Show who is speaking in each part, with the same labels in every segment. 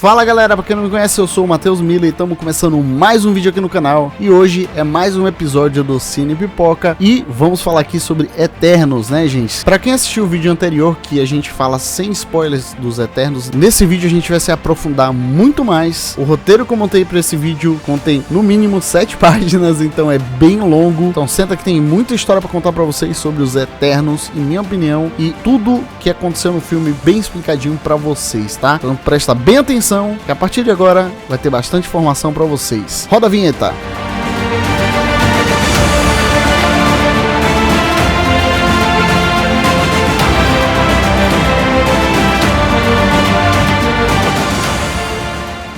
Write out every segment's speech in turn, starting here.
Speaker 1: Fala galera, pra quem não me conhece, eu sou o Matheus Miller e estamos começando mais um vídeo aqui no canal. E hoje é mais um episódio do Cine Pipoca e vamos falar aqui sobre Eternos, né gente? Pra quem assistiu o vídeo anterior, que a gente fala sem spoilers dos Eternos, nesse vídeo a gente vai se aprofundar muito mais. O roteiro que eu montei pra esse vídeo contém no mínimo 7 páginas, então é bem longo. Então senta que tem muita história pra contar pra vocês sobre os Eternos, em minha opinião, e tudo que aconteceu no filme bem explicadinho pra vocês, tá? Então presta bem atenção, que a partir de agora vai ter bastante informação para vocês. Roda a vinheta!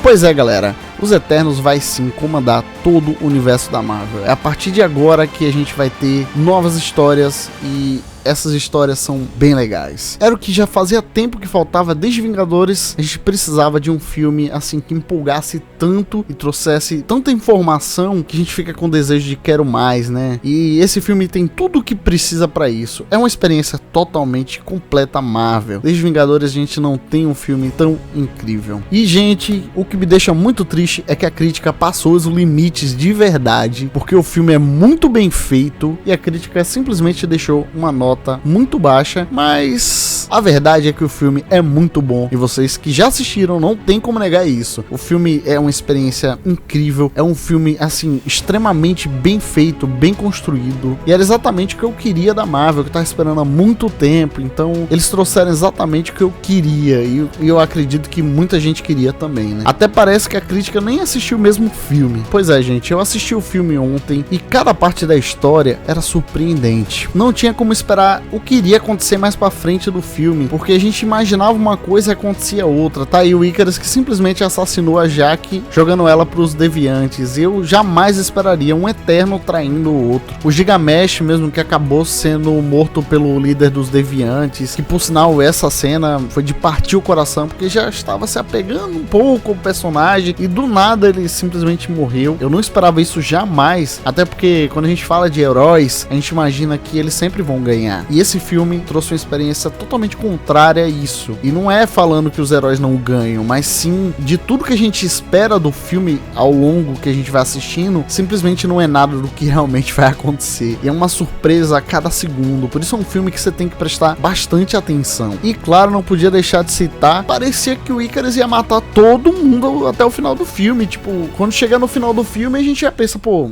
Speaker 1: Pois é, galera, os Eternos vai sim comandar todo o universo da Marvel. É a partir de agora que a gente vai ter novas histórias e essas histórias são bem legais. Era o que já fazia tempo que faltava desde Vingadores. A gente precisava de um filme assim que empolgasse tanto e trouxesse tanta informação que a gente fica com desejo de quero mais, né? E esse filme tem tudo o que precisa para isso. É uma experiência totalmente completa Marvel. Desde Vingadores a gente não tem um filme tão incrível. E gente, o que me deixa muito triste é que a crítica passou os limites de verdade, porque o filme é muito bem feito e a crítica simplesmente deixou uma nota muito baixa, mas a verdade é que o filme é muito bom e vocês que já assistiram não tem como negar isso. O filme é uma experiência incrível, é um filme assim extremamente bem feito, bem construído, e era exatamente o que eu queria da Marvel, que eu tava esperando há muito tempo. Então eles trouxeram exatamente o que eu queria e eu acredito que muita gente queria também, né? Até parece que a crítica nem assistiu o mesmo filme. Pois é, gente, eu assisti o filme ontem e cada parte da história era surpreendente. Não tinha como esperar o que iria acontecer mais pra frente do filme, porque a gente imaginava uma coisa e acontecia outra. Tá aí o Ikaris que simplesmente assassinou a Jaque, jogando ela pros deviantes. Eu jamais esperaria um Eterno traindo o outro. O Gigamesh mesmo, que acabou sendo morto pelo líder dos deviantes, que por sinal essa cena foi de partir o coração, porque já estava se apegando um pouco ao personagem e do nada ele simplesmente morreu. Eu não esperava isso jamais, até porque quando a gente fala de heróis, a gente imagina que eles sempre vão ganhar. E esse filme trouxe uma experiência totalmente contrária a isso. E não é falando que os heróis não ganham, mas sim de tudo que a gente espera do filme ao longo que a gente vai assistindo, simplesmente não é nada do que realmente vai acontecer. E é uma surpresa a cada segundo. Por isso é um filme que você tem que prestar bastante atenção. E claro, não podia deixar de citar, parecia que o Ikaris ia matar todo mundo até o final do filme. Tipo, quando chegar no final do filme a gente já pensa, pô,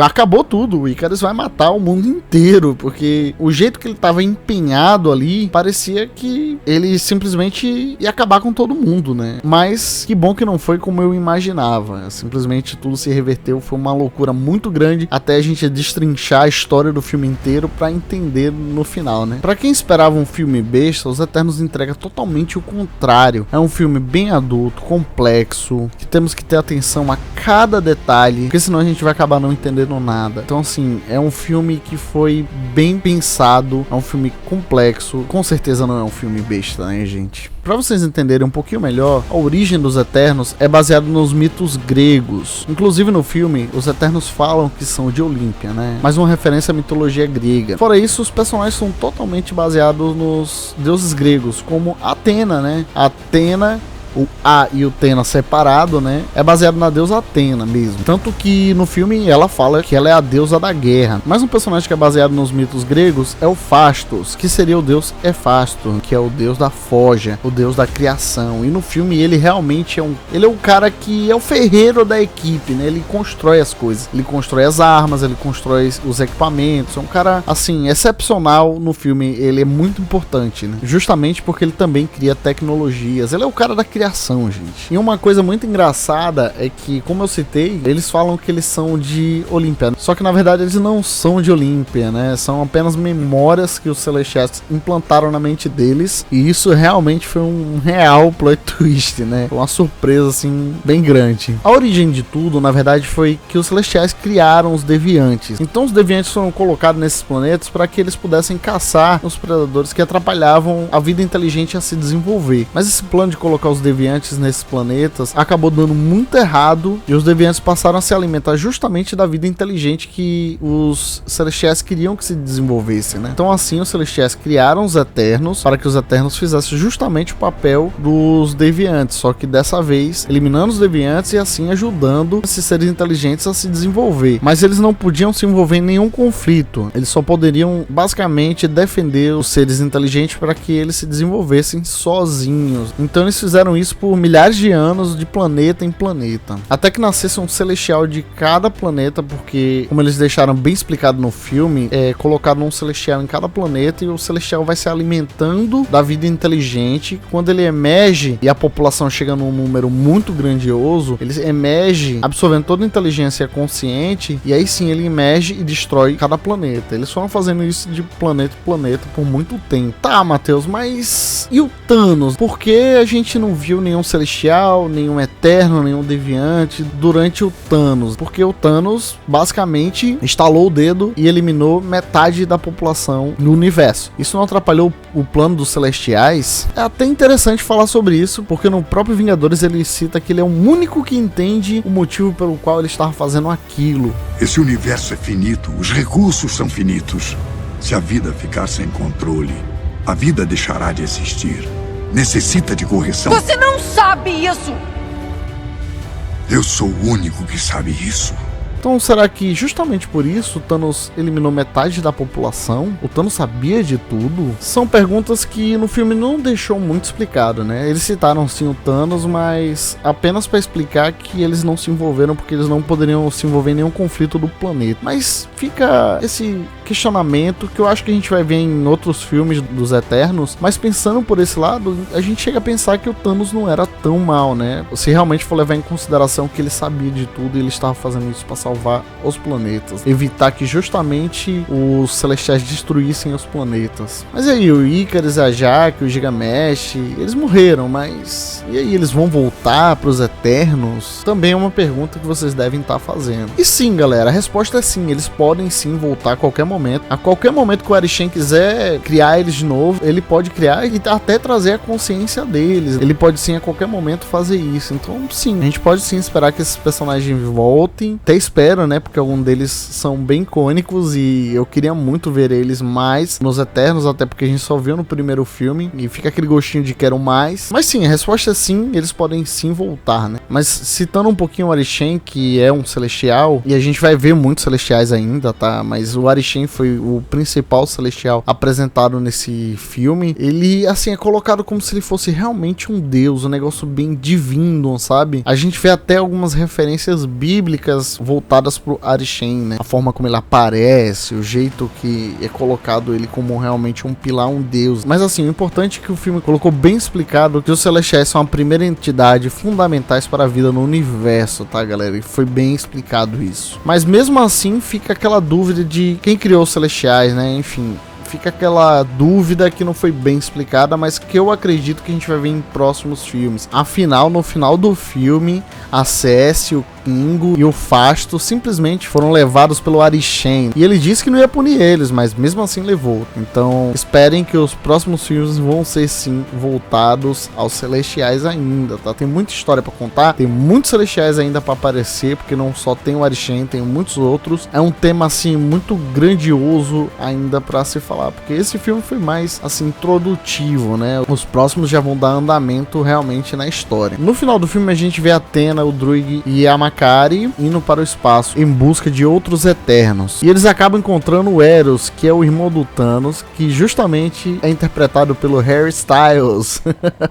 Speaker 1: acabou tudo, o Ikaris vai matar o mundo inteiro, porque o jeito que ele tava empenhado ali, parecia que ele simplesmente ia acabar com todo mundo, né? Mas que bom que não foi como eu imaginava. Simplesmente tudo se reverteu, foi uma loucura muito grande até a gente destrinchar a história do filme inteiro pra entender no final, né? Pra quem esperava um filme besta, Os Eternos entrega totalmente o contrário. É um filme bem adulto, complexo, que temos que ter atenção a cada detalhe, porque senão a gente vai acabar não entendendo nada. Então assim, é um filme que foi bem pensado, é um filme complexo, com certeza não é um filme besta, né gente? Para vocês entenderem um pouquinho melhor, a origem dos Eternos é baseada nos mitos gregos. Inclusive no filme, os Eternos falam que são de Olímpia, né? Mais uma referência à mitologia grega. Fora isso, os personagens são totalmente baseados nos deuses gregos, como Atena, né? Atena, o A e o Tena separado, né? É baseado na deusa Atena mesmo. Tanto que no filme ela fala que ela é a deusa da guerra. Mas um personagem que é baseado nos mitos gregos é o Phastos, que seria o deus Hefasto, que é o deus da forja, o deus da criação. E no filme ele realmente ele é o cara que é o ferreiro da equipe, né? Ele constrói as coisas. Ele constrói as armas, ele constrói os equipamentos. É um cara, assim, excepcional no filme. Ele é muito importante, né? Justamente porque ele também cria tecnologias. Ele é o cara da criação, gente. E uma coisa muito engraçada é que, como eu citei, eles falam que eles são de Olímpia. Só que na verdade eles não são de Olímpia, né? São apenas memórias que os Celestiais implantaram na mente deles. E isso realmente foi um real plot twist, né? Uma surpresa assim bem grande. A origem de tudo, na verdade, foi que os Celestiais criaram os Deviantes. Então os Deviantes foram colocados nesses planetas para que eles pudessem caçar os predadores que atrapalhavam a vida inteligente a se desenvolver. Mas esse plano de colocar os Deviantes deviantes nesses planetas acabou dando muito errado e os deviantes passaram a se alimentar justamente da vida inteligente que os Celestiais queriam que se desenvolvesse, né? Então assim os Celestiais criaram os Eternos para que os Eternos fizessem justamente o papel dos deviantes, só que dessa vez eliminando os deviantes e assim ajudando esses seres inteligentes a se desenvolver. Mas eles não podiam se envolver em nenhum conflito, eles só poderiam basicamente defender os seres inteligentes para que eles se desenvolvessem sozinhos. Então eles fizeram isso por milhares de anos, de planeta em planeta, até que nascesse um celestial de cada planeta, porque como eles deixaram bem explicado no filme, colocaram um celestial em cada planeta e o celestial vai se alimentando da vida inteligente. Quando ele emerge e a população chega num número muito grandioso, ele emerge absorvendo toda a inteligência consciente e aí sim ele emerge e destrói cada planeta. Eles foram fazendo isso de planeta em planeta por muito tempo. Tá, Matheus, mas e o Thanos? Por que a gente não viu nenhum celestial, nenhum eterno, nenhum deviante durante o Thanos? Porque o Thanos basicamente estalou o dedo e eliminou metade da população no universo. Isso não atrapalhou o plano dos celestiais? É até interessante falar sobre isso, porque no próprio Vingadores ele cita que ele é o único que entende o motivo pelo qual ele estava fazendo aquilo.
Speaker 2: Esse universo é finito, os recursos são finitos. Se a vida ficar sem controle, a vida deixará de existir. Necessita de correção.
Speaker 3: Você não sabe isso!
Speaker 2: Eu sou o único que sabe isso.
Speaker 1: Então será que justamente por isso o Thanos eliminou metade da população? O Thanos sabia de tudo? São perguntas que no filme não deixou muito explicado, né? Eles citaram sim o Thanos, mas apenas para explicar que eles não se envolveram porque eles não poderiam se envolver em nenhum conflito do planeta. Mas fica esse questionamento que eu acho que a gente vai ver em outros filmes dos Eternos, mas pensando por esse lado, a gente chega a pensar que o Thanos não era tão mal, né? Se realmente for levar em consideração que ele sabia de tudo e ele estava fazendo isso para salvar os planetas, evitar que justamente os Celestiais destruíssem os planetas. Mas e aí, o Icarus, a Jaque, o Gilgamesh, eles morreram, mas e aí, eles vão voltar para os Eternos? Também é uma pergunta que vocês devem estar fazendo. E sim, galera, a resposta é sim, eles podem sim voltar a qualquer momento. A qualquer momento que o Arishem quiser criar eles de novo, ele pode criar e até trazer a consciência deles. Ele pode sim a qualquer momento fazer isso. Então sim, a gente pode sim esperar que esses personagens voltem. Até espero, né, porque alguns deles são bem icônicos e eu queria muito ver eles mais nos Eternos, até porque a gente só viu no primeiro filme e fica aquele gostinho de quero mais. Mas sim, a resposta é sim, eles podem sim voltar, né. Mas citando um pouquinho o Arishem, que é um celestial, e a gente vai ver muitos celestiais ainda, tá, mas o Arishem foi o principal celestial apresentado nesse filme. Ele, assim, é colocado como se ele fosse realmente um deus, um negócio bem divino, sabe? A gente vê até algumas referências bíblicas voltadas pro Arishem, né? A forma como ele aparece, o jeito que é colocado ele como realmente um pilar, um deus. Mas assim, o importante é que o filme colocou bem explicado que os celestiais são a primeira entidade fundamentais para a vida no universo, tá, galera? E foi bem explicado isso. Mas mesmo assim, fica aquela dúvida de quem criou os celestiais, né? Enfim, fica aquela dúvida que não foi bem explicada, mas que eu acredito que a gente vai ver em próximos filmes. Afinal, no final do filme, a Cécia, o Kingo e o Fasto simplesmente foram levados pelo Arishem. E ele disse que não ia punir eles, mas mesmo assim levou. Então, esperem que os próximos filmes vão ser sim voltados aos celestiais ainda, tá? Tem muita história pra contar, tem muitos celestiais ainda pra aparecer, porque não só tem o Arishem, tem muitos outros. É um tema assim muito grandioso ainda pra se falar, porque esse filme foi mais assim introdutivo, né? Os próximos já vão dar andamento realmente na história. No final do filme a gente vê a Athena, o Druig e a Makari indo para o espaço em busca de outros Eternos. E eles acabam encontrando o Eros, que é o irmão do Thanos, que justamente é interpretado pelo Harry Styles.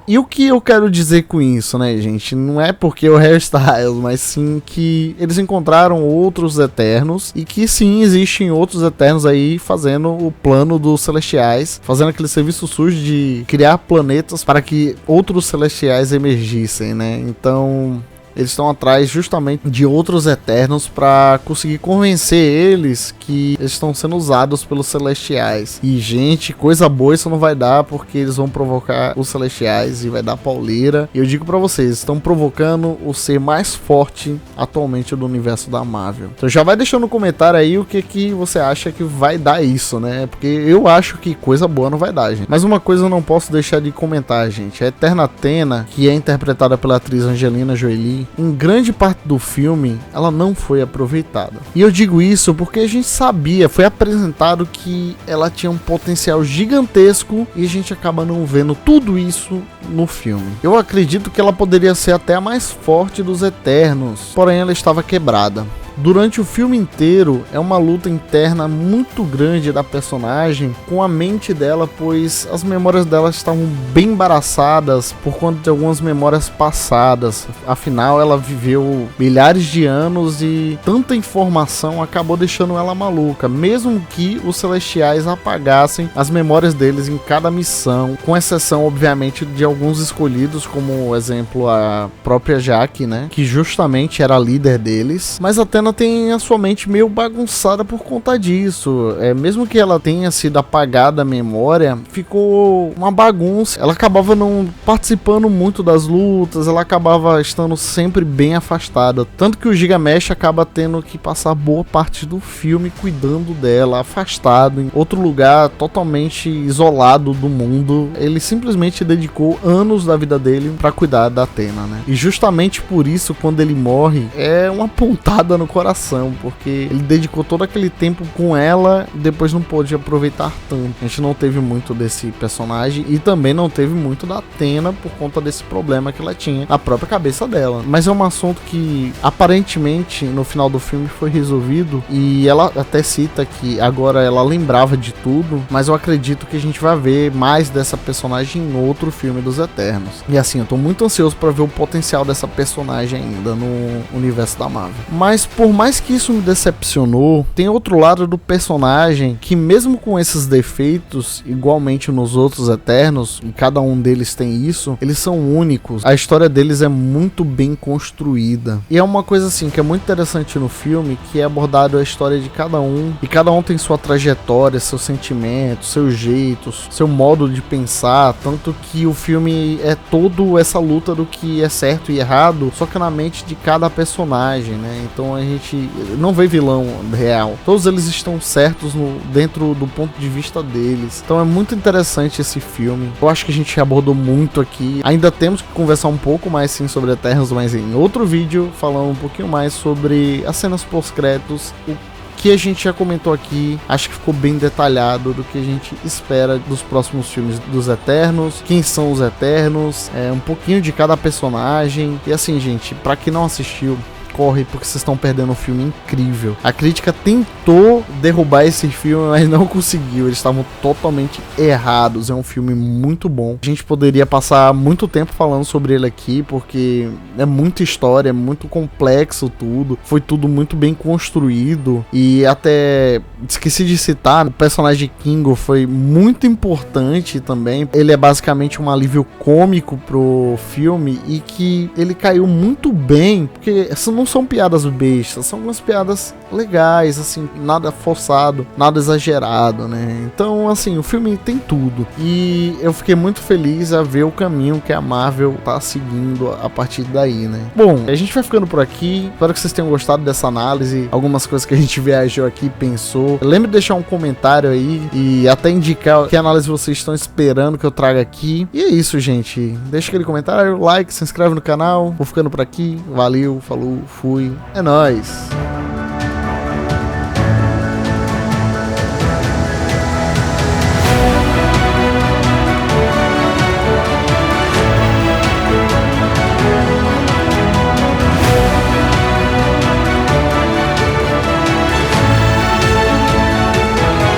Speaker 1: E o que eu quero dizer com isso, né, gente? Não é porque é o Harry Styles, mas sim que eles encontraram outros Eternos e que sim, existem outros Eternos aí fazendo o plano dos Celestiais, fazendo aquele serviço sujo de criar planetas para que outros Celestiais emergissem, né? Então, eles estão atrás justamente de outros Eternos para conseguir convencer eles que eles estão sendo usados pelos Celestiais. E, gente, coisa boa isso não vai dar, porque eles vão provocar os Celestiais e vai dar pauleira. E eu digo para vocês, estão provocando o ser mais forte atualmente do universo da Marvel. Então já vai deixando no comentário aí o que você acha que vai dar isso, né? Porque eu acho que coisa boa não vai dar, gente. Mas uma coisa eu não posso deixar de comentar, gente. A Eterna Athena, que é interpretada pela atriz Angelina Jolie, em grande parte do filme, ela não foi aproveitada. E eu digo isso porque a gente sabia, foi apresentado que ela tinha um potencial gigantesco e a gente acaba não vendo tudo isso no filme. Eu acredito que ela poderia ser até a mais forte dos Eternos, porém ela estava quebrada. Durante o filme inteiro é uma luta interna muito grande da personagem com a mente dela, pois as memórias dela estavam bem embaraçadas por conta de algumas memórias passadas. Afinal, ela viveu milhares de anos e tanta informação acabou deixando ela maluca, mesmo que os Celestiais apagassem as memórias deles em cada missão, com exceção, obviamente, de alguns escolhidos, como exemplo a própria Jaque, né, que justamente era a líder deles. Mas Athena tem a sua mente meio bagunçada por conta disso. Mesmo que ela tenha sido apagada a memória, ficou uma bagunça. Ela acabava não participando muito das lutas, ela acabava estando sempre bem afastada. Tanto que o Gilgamesh acaba tendo que passar boa parte do filme cuidando dela, afastado, em outro lugar, totalmente isolado do mundo. Ele simplesmente dedicou anos da vida dele para cuidar da Athena, né? E justamente por isso, quando ele morre, é uma pontada no coração, porque ele dedicou todo aquele tempo com ela e depois não pôde aproveitar tanto. A gente não teve muito desse personagem e também não teve muito da Athena por conta desse problema que ela tinha na própria cabeça dela. Mas é um assunto que aparentemente no final do filme foi resolvido e ela até cita que agora ela lembrava de tudo, mas eu acredito que a gente vai ver mais dessa personagem em outro filme dos Eternos. E assim, eu tô muito ansioso para ver o potencial dessa personagem ainda no universo da Marvel. Mas por mais que isso me decepcionou, tem outro lado do personagem que, mesmo com esses defeitos, igualmente nos outros Eternos, e cada um deles tem isso, eles são únicos. A história deles é muito bem construída. E é uma coisa assim que é muito interessante no filme, que é abordado a história de cada um, e cada um tem sua trajetória, seus sentimentos, seus jeitos, seu modo de pensar, tanto que o filme é todo essa luta do que é certo e errado, só que na mente de cada personagem, né? Então a gente não vê vilão real. Todos eles estão certos dentro do ponto de vista deles. Então é muito interessante esse filme. Eu acho que a gente abordou muito aqui. Ainda temos que conversar um pouco mais sim sobre Eternos, mas em outro vídeo, falando um pouquinho mais sobre as cenas pós-créditos, o que a gente já comentou aqui. Acho que ficou bem detalhado do que a gente espera dos próximos filmes dos Eternos, quem são os Eternos, um pouquinho de cada personagem. E assim, gente, pra quem não assistiu, corre, porque vocês estão perdendo um filme incrível. A crítica tentou derrubar esse filme, mas não conseguiu. Eles estavam totalmente errados. É um filme muito bom. A gente poderia passar muito tempo falando sobre ele aqui, porque é muita história, é muito complexo tudo. Foi tudo muito bem construído. E até esqueci de citar, o personagem Kingo foi muito importante também. Ele é basicamente um alívio cômico pro filme e que ele caiu muito bem, porque não são piadas bestas, são umas piadas legais, assim, nada forçado, nada exagerado, né? Então, assim, o filme tem tudo. E eu fiquei muito feliz a ver o caminho que a Marvel tá seguindo a partir daí, né? Bom, a gente vai ficando por aqui. Espero que vocês tenham gostado dessa análise, algumas coisas que a gente viajou aqui e pensou. Lembre de deixar um comentário aí e até indicar que análise vocês estão esperando que eu traga aqui. E é isso, gente. Deixa aquele comentário, like, se inscreve no canal. Vou ficando por aqui. Valeu, falou, fui. É nóis.